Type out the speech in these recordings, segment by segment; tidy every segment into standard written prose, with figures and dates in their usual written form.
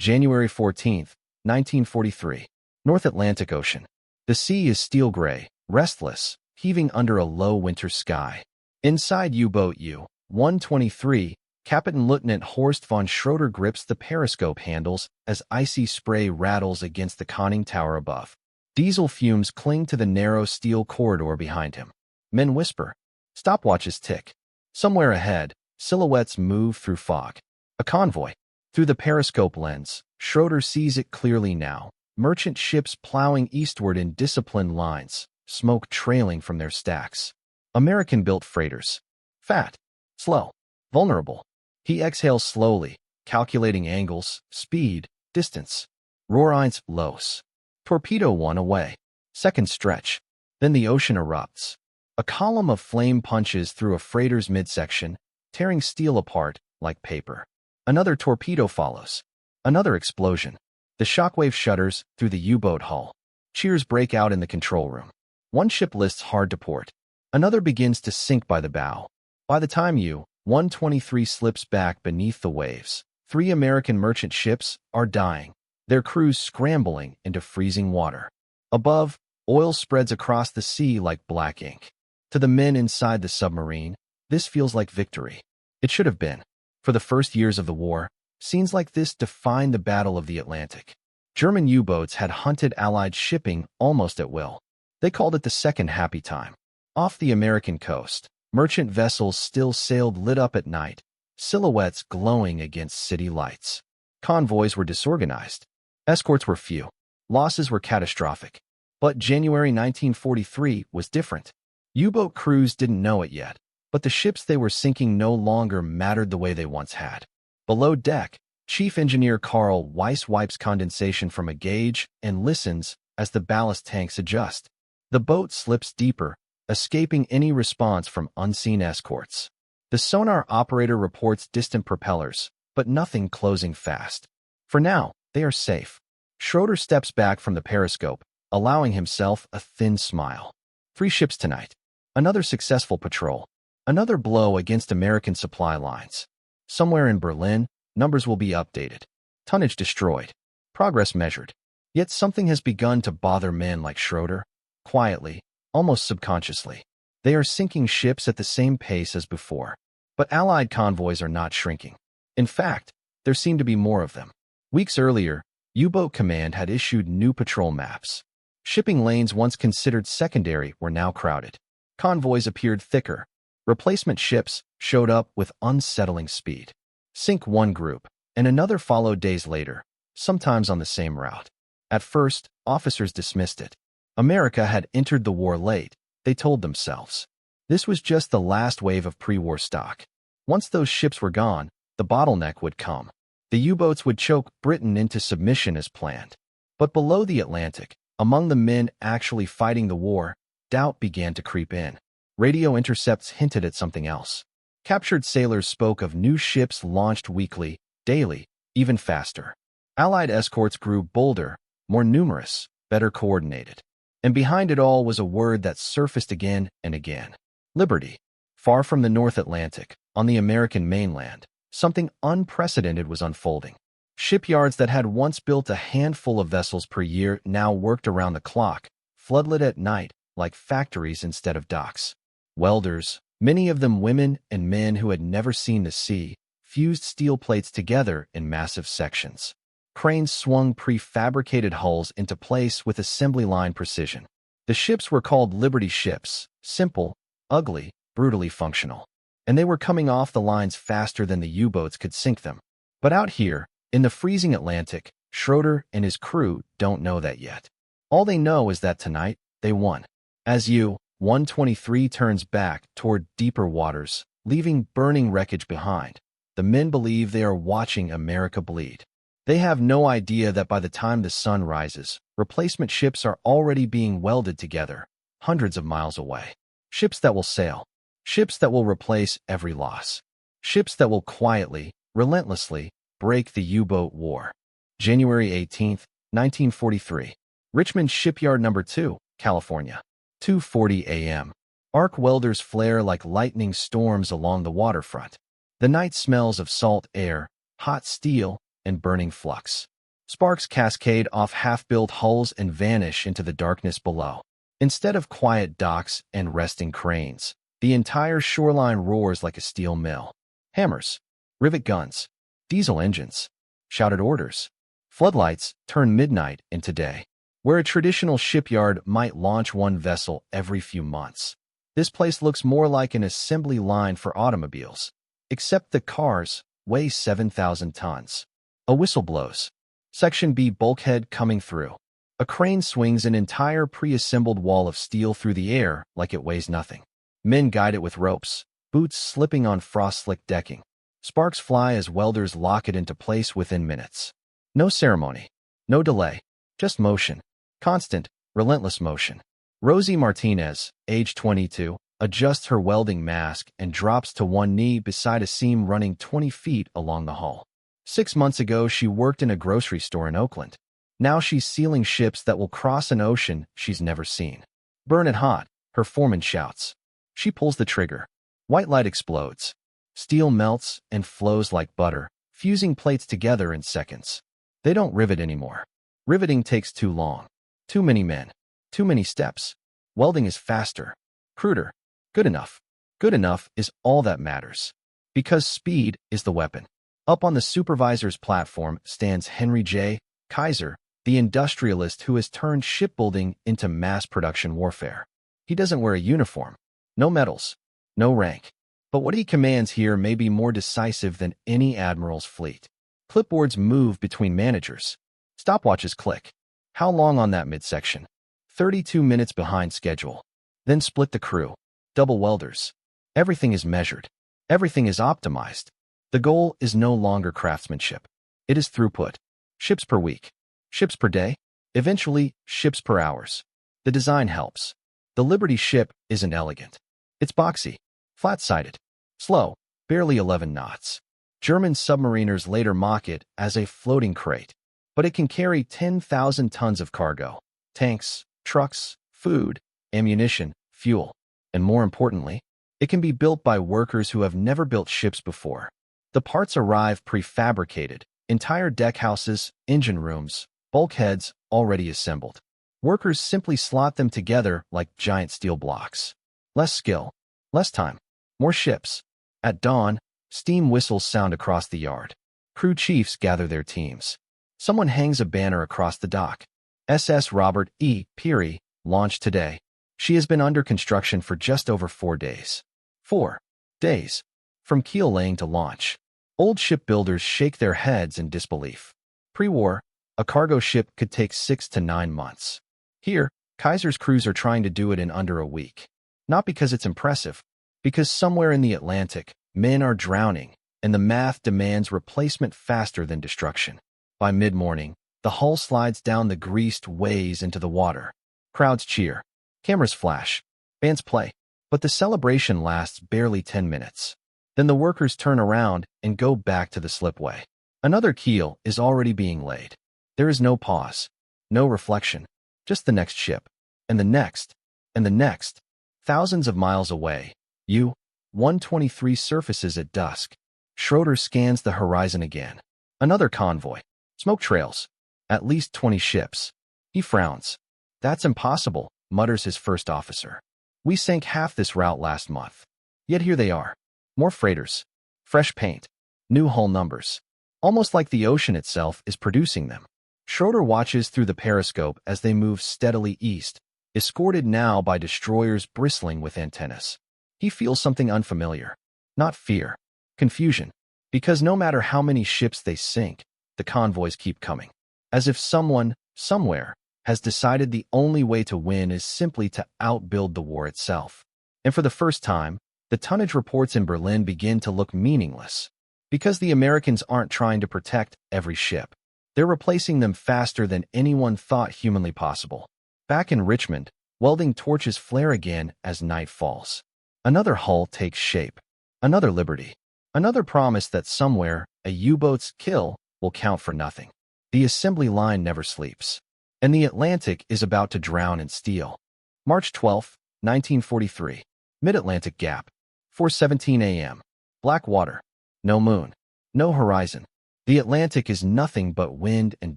January 14th, 1943. North Atlantic Ocean. The sea is steel gray, restless, heaving under a low winter sky. Inside U-boat U-123, Captain Lieutenant Horst von Schroeder grips the periscope handles as icy spray rattles against the conning tower above. Diesel fumes cling to the narrow steel corridor behind him. Men whisper. Stopwatches tick. Somewhere ahead, silhouettes move through fog. A convoy. Through the periscope lens, Schroeder sees it clearly now. Merchant ships plowing eastward in disciplined lines, smoke trailing from their stacks. American-built freighters. Fat. Slow. Vulnerable. He exhales slowly, calculating angles, speed, distance. Rohr los. Torpedo one away. Second stretch. Then the ocean erupts. A column of flame punches through a freighter's midsection, tearing steel apart like paper. Another torpedo follows. Another explosion. The shockwave shudders through the U-boat hull. Cheers break out in the control room. One ship lists hard to port. Another begins to sink by the bow. By the time U-123 slips back beneath the waves, 3 American merchant ships are dying, their crews scrambling into freezing water. Above, oil spreads across the sea like black ink. To the men inside the submarine, this feels like victory. It should have been. For the first years of the war, scenes like this defined the Battle of the Atlantic. German U-boats had hunted Allied shipping almost at will. They called it the Second Happy Time. Off the American coast, merchant vessels still sailed lit up at night, silhouettes glowing against city lights. Convoys were disorganized. Escorts were few. Losses were catastrophic. But January 1943 was different. U-boat crews didn't know it yet, but the ships they were sinking no longer mattered the way they once had. Below deck, Chief Engineer Carl Weiss wipes condensation from a gauge and listens as the ballast tanks adjust. The boat slips deeper, escaping any response from unseen escorts. The sonar operator reports distant propellers, but nothing closing fast. For now, they are safe. Schroeder steps back from the periscope, allowing himself a thin smile. 3 ships tonight. Another successful patrol. Another blow against American supply lines. Somewhere in Berlin, numbers will be updated. Tonnage destroyed. Progress measured. Yet something has begun to bother men like Schroeder. Quietly, almost subconsciously. They are sinking ships at the same pace as before. But Allied convoys are not shrinking. In fact, there seem to be more of them. Weeks earlier, U-Boat Command had issued new patrol maps. Shipping lanes once considered secondary were now crowded. Convoys appeared thicker. Replacement ships showed up with unsettling speed. Sink one group, and another followed days later, sometimes on the same route. At first, officers dismissed it. America had entered the war late, they told themselves. This was just the last wave of pre-war stock. Once those ships were gone, the bottleneck would come. The U-boats would choke Britain into submission as planned. But below the Atlantic, among the men actually fighting the war, doubt began to creep in. Radio intercepts hinted at something else. Captured sailors spoke of new ships launched weekly, daily, even faster. Allied escorts grew bolder, more numerous, better coordinated. And behind it all was a word that surfaced again and again. Liberty. Far from the North Atlantic, on the American mainland, something unprecedented was unfolding. Shipyards that had once built a handful of vessels per year now worked around the clock, floodlit at night, like factories instead of docks. Welders, many of them women and men who had never seen the sea, fused steel plates together in massive sections. Cranes swung prefabricated hulls into place with assembly line precision. The ships were called Liberty ships, simple, ugly, brutally functional. And they were coming off the lines faster than the U-boats could sink them. But out here, in the freezing Atlantic, Schroeder and his crew don't know that yet. All they know is that tonight, they won. As U-123 turns back toward deeper waters, leaving burning wreckage behind, the men believe they are watching America bleed. They have no idea that by the time the sun rises, replacement ships are already being welded together, hundreds of miles away. Ships that will sail. Ships that will replace every loss. Ships that will quietly, relentlessly, break the U-boat war. January 18th, 1943. Richmond Shipyard No. 2, California. 2:40 a.m. Arc welders flare like lightning storms along the waterfront. The night smells of salt air, hot steel, and burning flux. Sparks cascade off half-built hulls and vanish into the darkness below. Instead of quiet docks and resting cranes, the entire shoreline roars like a steel mill. Hammers, rivet guns, diesel engines, shouted orders. Floodlights turn midnight into day. Where a traditional shipyard might launch one vessel every few months, this place looks more like an assembly line for automobiles. Except the cars weigh 7,000 tons. A whistle blows. Section B bulkhead coming through. A crane swings an entire pre-assembled wall of steel through the air like it weighs nothing. Men guide it with ropes, boots slipping on frost-slick decking. Sparks fly as welders lock it into place within minutes. No ceremony, no delay, just motion. Constant, relentless motion. Rosie Martinez, age 22, adjusts her welding mask and drops to one knee beside a seam running 20 feet along the hull. 6 months ago, she worked in a grocery store in Oakland. Now she's sealing ships that will cross an ocean she's never seen. Burn it hot, her foreman shouts. She pulls the trigger. White light explodes. Steel melts and flows like butter, fusing plates together in seconds. They don't rivet anymore. Riveting takes too long. Too many men. Too many steps. Welding is faster. Cruder. Good enough. Good enough is all that matters. Because speed is the weapon. Up on the supervisor's platform stands Henry J. Kaiser, the industrialist who has turned shipbuilding into mass production warfare. He doesn't wear a uniform. No medals. No rank. But what he commands here may be more decisive than any admiral's fleet. Clipboards move between managers. Stopwatches click. How long on that midsection? 32 minutes behind schedule. Then split the crew. Double welders. Everything is measured. Everything is optimized. The goal is no longer craftsmanship. It is throughput. Ships per week. Ships per day. Eventually, ships per hours. The design helps. The Liberty ship isn't elegant. It's boxy. Flat-sided. Slow. Barely 11 knots. German submariners later mock it as a floating crate, but it can carry 10,000 tons of cargo, tanks, trucks, food, ammunition, fuel, and more importantly, it can be built by workers who have never built ships before. The parts arrive prefabricated, entire deckhouses, engine rooms, bulkheads already assembled. Workers simply slot them together like giant steel blocks. Less skill, less time, more ships. At dawn, steam whistles sound across the yard. Crew chiefs gather their teams. Someone hangs a banner across the dock. SS Robert E. Peary, launched today. She has been under construction for just over 4 days. 4 days. From keel laying to launch. Old shipbuilders shake their heads in disbelief. Pre-war, a cargo ship could take 6 to 9 months. Here, Kaiser's crews are trying to do it in under a week. Not because it's impressive, because somewhere in the Atlantic, men are drowning, and the math demands replacement faster than destruction. By mid-morning, the hull slides down the greased ways into the water. Crowds cheer. Cameras flash. Bands play. But the celebration lasts barely 10 minutes. Then the workers turn around and go back to the slipway. Another keel is already being laid. There is no pause. No reflection. Just the next ship. And the next. And the next. Thousands of miles away. U-123 surfaces at dusk. Schroeder scans the horizon again. Another convoy. Smoke trails. At least 20 ships. He frowns. That's impossible, mutters his first officer. We sank half this route last month. Yet here they are. More freighters. Fresh paint. New hull numbers. Almost like the ocean itself is producing them. Schroeder watches through the periscope as they move steadily east, escorted now by destroyers bristling with antennas. He feels something unfamiliar. Not fear. Confusion. Because no matter how many ships they sink, the convoys keep coming. As if someone, somewhere, has decided the only way to win is simply to outbuild the war itself. And for the first time, the tonnage reports in Berlin begin to look meaningless. Because the Americans aren't trying to protect every ship. They're replacing them faster than anyone thought humanly possible. Back in Richmond, welding torches flare again as night falls. Another hull takes shape. Another Liberty. Another promise that somewhere, a U-boat's kill will count for nothing. The assembly line never sleeps. And the Atlantic is about to drown in steel. March 12, 1943. Mid-Atlantic Gap. 4:17 a.m. Black water. No moon. No horizon. The Atlantic is nothing but wind and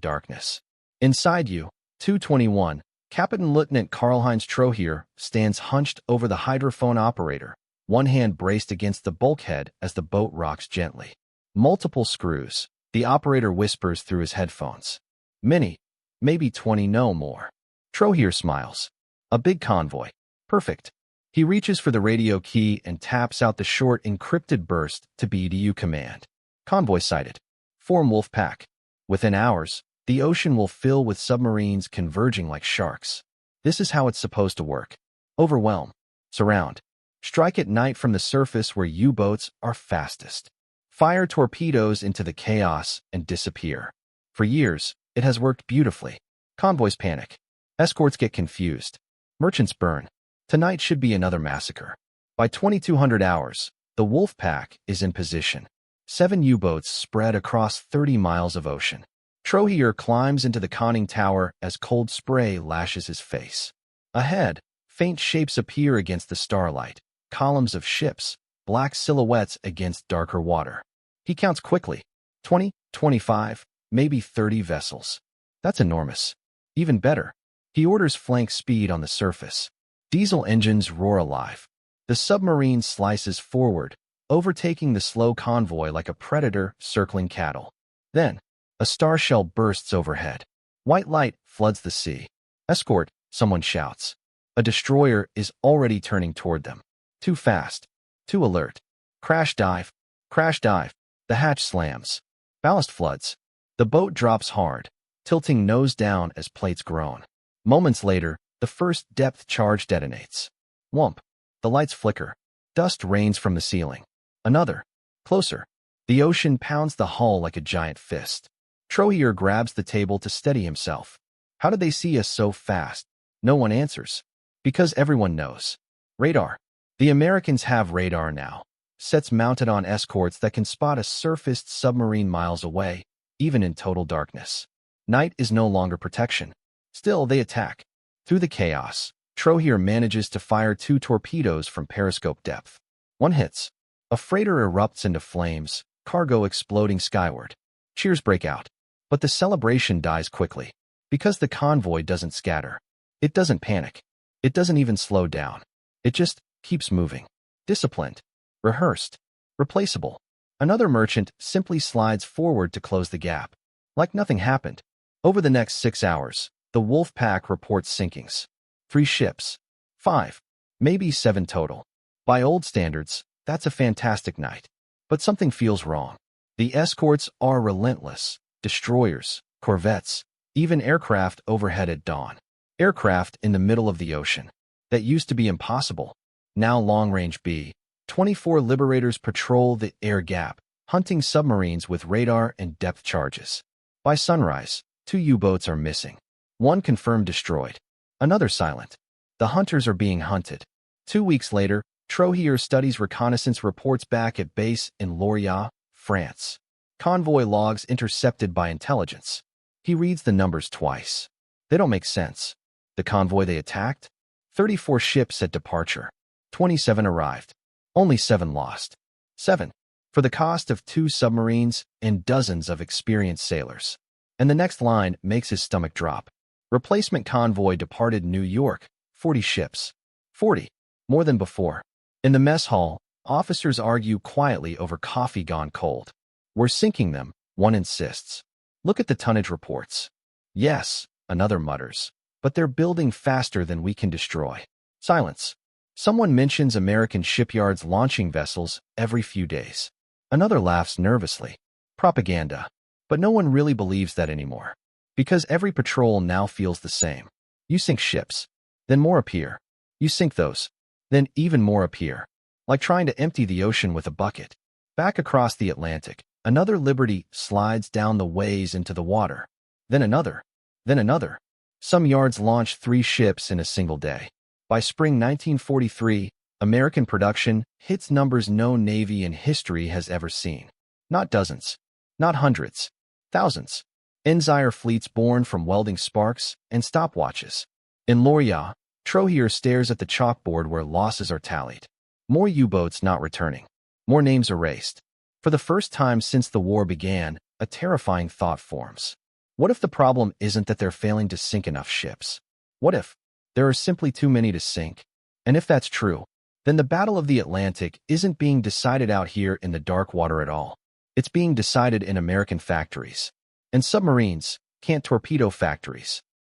darkness. Inside U-221, Captain Lieutenant Karl-Heinz Trohier stands hunched over the hydrophone operator, one hand braced against the bulkhead as the boat rocks gently. Multiple screws, the operator whispers through his headphones. Many, maybe 20, no more. Trohier smiles. A big convoy. Perfect. He reaches for the radio key and taps out the short encrypted burst to BDU command. Convoy sighted. Form wolf pack. Within hours, the ocean will fill with submarines converging like sharks. This is how it's supposed to work. Overwhelm. Surround. Strike at night from the surface where U-boats are fastest. Fire torpedoes into the chaos and disappear. For years, it has worked beautifully. Convoys panic. Escorts get confused. Merchants burn. Tonight should be another massacre. By 2200 hours, the wolf pack is in position. 7 U-boats spread across 30 miles of ocean. Trohier climbs into the conning tower as cold spray lashes his face. Ahead, faint shapes appear against the starlight. Columns of ships, black silhouettes against darker water. He counts quickly. 20, 25, maybe 30 vessels. That's enormous. Even better, he orders flank speed on the surface. Diesel engines roar alive. The submarine slices forward, overtaking the slow convoy like a predator circling cattle. Then, a star shell bursts overhead. White light floods the sea. Escort, someone shouts. A destroyer is already turning toward them. Too fast. Too alert. Crash dive. Crash dive. The hatch slams. Ballast floods. The boat drops hard, tilting nose down as plates groan. Moments later, the first depth charge detonates. Whomp. The lights flicker. Dust rains from the ceiling. Another. Closer. The ocean pounds the hull like a giant fist. Trohier grabs the table to steady himself. How did they see us so fast? No one answers. Because everyone knows. Radar. The Americans have radar now. Sets mounted on escorts that can spot a surfaced submarine miles away, even in total darkness. Night is no longer protection. Still, they attack. Through the chaos, Trohier manages to fire 2 torpedoes from periscope depth. One hits. A freighter erupts into flames, cargo exploding skyward. Cheers break out. But the celebration dies quickly. Because the convoy doesn't scatter. It doesn't panic. It doesn't even slow down. It just keeps moving. Disciplined. Rehearsed. Replaceable. Another merchant simply slides forward to close the gap. Like nothing happened. Over the next 6 hours, the wolf pack reports sinkings. 3 ships. 5. Maybe 7 total. By old standards, that's a fantastic night. But something feels wrong. The escorts are relentless. Destroyers, corvettes, even aircraft overhead at dawn. Aircraft in the middle of the ocean. That used to be impossible. Now long-range B-24 Liberators patrol the air gap, hunting submarines with radar and depth charges. By sunrise, 2 U-boats are missing. 1 confirmed destroyed. Another silent. The hunters are being hunted. 2 weeks later, Trohier studies reconnaissance reports back at base in Lorient, France. Convoy logs intercepted by intelligence. He reads the numbers twice. They don't make sense. The convoy they attacked? 34 ships at departure. 27 arrived. Only 7 lost. 7. For the cost of 2 submarines and dozens of experienced sailors. And the next line makes his stomach drop. Replacement convoy departed New York. 40 ships. 40. More than before. In the mess hall, officers argue quietly over coffee gone cold. We're sinking them, one insists. Look at the tonnage reports. Yes, another mutters. But they're building faster than we can destroy. Silence. Someone mentions American shipyards launching vessels every few days. Another laughs nervously. Propaganda. But no one really believes that anymore. Because every patrol now feels the same. You sink ships. Then more appear. You sink those. Then even more appear. Like trying to empty the ocean with a bucket. Back across the Atlantic, another Liberty slides down the ways into the water. Then another. Then another. Some yards launch 3 ships in a single day. By spring 1943, American production hits numbers no Navy in history has ever seen. Not dozens. Not hundreds. Thousands. Ensign fleets born from welding sparks and stopwatches. In Lorient, Trohier stares at the chalkboard where losses are tallied. More U-boats not returning. More names erased. For the first time since the war began, a terrifying thought forms. What if the problem isn't that they're failing to sink enough ships? What if there are simply too many to sink? And if that's true, then the Battle of the Atlantic isn't being decided out here in the dark water at all. It's being decided in American factories. And submarines can't torpedo factories.